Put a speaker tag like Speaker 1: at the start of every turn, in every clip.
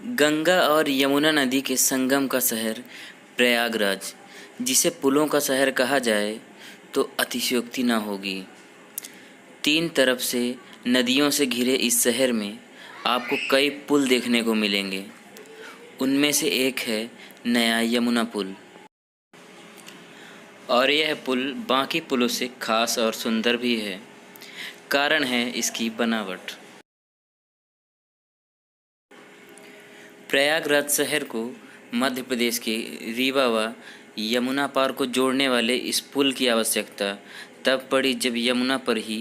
Speaker 1: गंगा और यमुना नदी के संगम का शहर प्रयागराज, जिसे पुलों का शहर कहा जाए तो अतिशयोक्ति न होगी। 3 तरफ से नदियों से घिरे इस शहर में आपको कई पुल देखने को मिलेंगे। उनमें से एक है नया यमुना पुल, और यह पुल बाकी पुलों से खास और सुंदर भी है। कारण है इसकी बनावट। प्रयागराज शहर को मध्य प्रदेश के रीवा व यमुना पार को जोड़ने वाले इस पुल की आवश्यकता तब पड़ी जब यमुना पर ही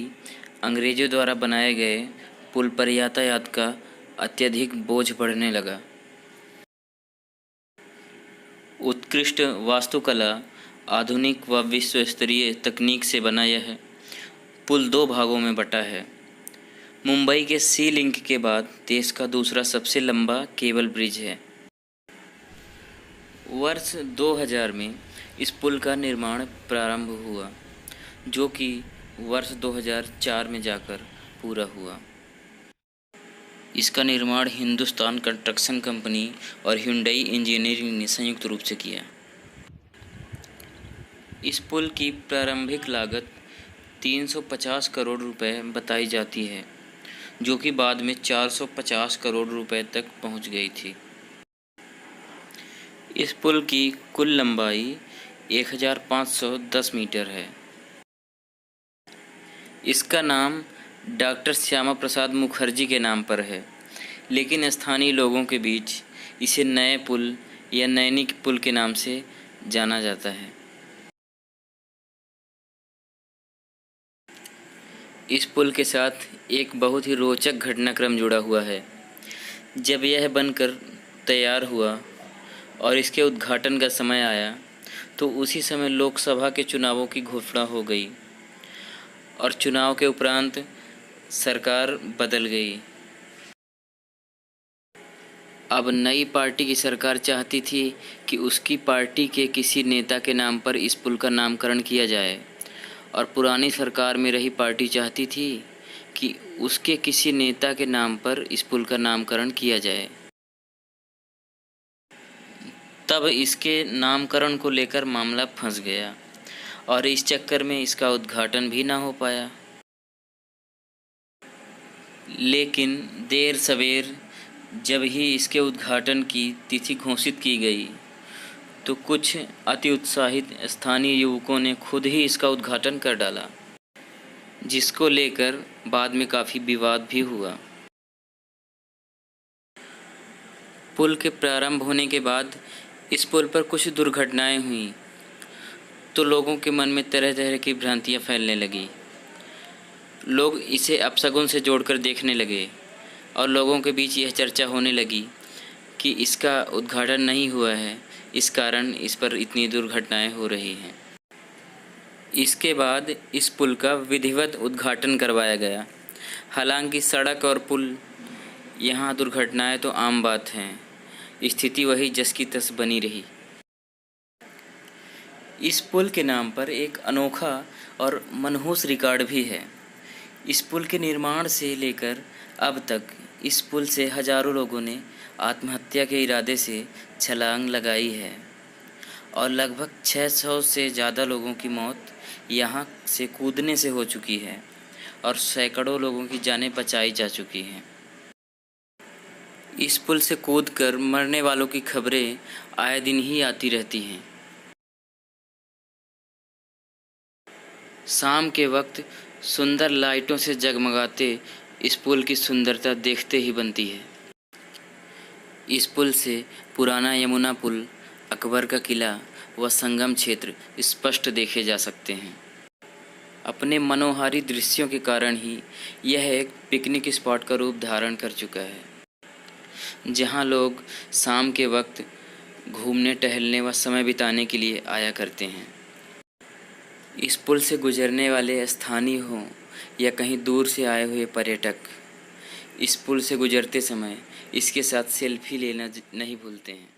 Speaker 1: अंग्रेजों द्वारा बनाए गए पुल पर यातायात का अत्यधिक बोझ बढ़ने लगा। उत्कृष्ट वास्तुकला, आधुनिक व विश्व स्तरीय तकनीक से बना यह पुल 2 भागों में बटा है। मुंबई के सी लिंक के बाद देश का दूसरा सबसे लंबा केबल ब्रिज है। वर्ष 2000 में इस पुल का निर्माण प्रारंभ हुआ, जो कि वर्ष 2004 में जाकर पूरा हुआ। इसका निर्माण हिंदुस्तान कंस्ट्रक्शन कंपनी और हुंडई इंजीनियरिंग ने संयुक्त रूप से किया। इस पुल की प्रारंभिक लागत 350 करोड़ रुपए बताई जाती है, जो कि बाद में 450 करोड़ रुपए तक पहुंच गई थी। इस पुल की कुल लंबाई 1510 मीटर है। इसका नाम डॉक्टर श्यामा प्रसाद मुखर्जी के नाम पर है, लेकिन स्थानीय लोगों के बीच इसे नए पुल या नैनी पुल के नाम से जाना जाता है। इस पुल के साथ एक बहुत ही रोचक घटनाक्रम जुड़ा हुआ है। जब यह बनकर तैयार हुआ और इसके उद्घाटन का समय आया, तो उसी समय लोकसभा के चुनावों की घोषणा हो गई और चुनाव के उपरांत सरकार बदल गई। अब नई पार्टी की सरकार चाहती थी कि उसकी पार्टी के किसी नेता के नाम पर इस पुल का नामकरण किया जाए, और पुरानी सरकार में रही पार्टी चाहती थी कि उसके किसी नेता के नाम पर इस पुल का नामकरण किया जाए। तब इसके नामकरण को लेकर मामला फंस गया और इस चक्कर में इसका उद्घाटन भी ना हो पाया। लेकिन देर सवेर जब ही इसके उद्घाटन की तिथि घोषित की गई, तो कुछ अति उत्साहित स्थानीय युवकों ने खुद ही इसका उद्घाटन कर डाला, जिसको लेकर बाद में काफ़ी विवाद भी हुआ। पुल के प्रारंभ होने के बाद इस पुल पर कुछ दुर्घटनाएं हुई, तो लोगों के मन में तरह तरह की भ्रांतियां फैलने लगी। लोग इसे अपशगुन से जोड़कर देखने लगे और लोगों के बीच यह चर्चा होने लगी कि इसका उद्घाटन नहीं हुआ है, इस कारण इस पर इतनी दुर्घटनाएं हो रही हैं। इसके बाद इस पुल का विधिवत उद्घाटन करवाया गया। हालांकि सड़क और पुल यहाँ दुर्घटनाएं तो आम बात हैं, स्थिति वही जस की तस बनी रही। इस पुल के नाम पर एक अनोखा और मनहूस रिकॉर्ड भी है। इस पुल के निर्माण से लेकर अब तक इस पुल से हजारों लोगों ने आत्महत्या के इरादे से छलांग लगाई है, और लगभग 600 से ज़्यादा लोगों की मौत यहाँ से कूदने से हो चुकी है और सैकड़ों लोगों की जानें बचाई जा चुकी हैं। इस पुल से कूदकर मरने वालों की खबरें आए दिन ही आती रहती हैं। शाम के वक्त सुंदर लाइटों से जगमगाते इस पुल की सुंदरता देखते ही बनती है। इस पुल से पुराना यमुना पुल, अकबर का किला व संगम क्षेत्र स्पष्ट देखे जा सकते हैं। अपने मनोहारी दृश्यों के कारण ही यह एक पिकनिक स्पॉट का रूप धारण कर चुका है, जहां लोग शाम के वक्त घूमने, टहलने व समय बिताने के लिए आया करते हैं। इस पुल से गुजरने वाले स्थानीय हों या कहीं दूर से आए हुए पर्यटक, इस पुल से गुजरते समय इसके साथ सेल्फी लेना नहीं भूलते हैं।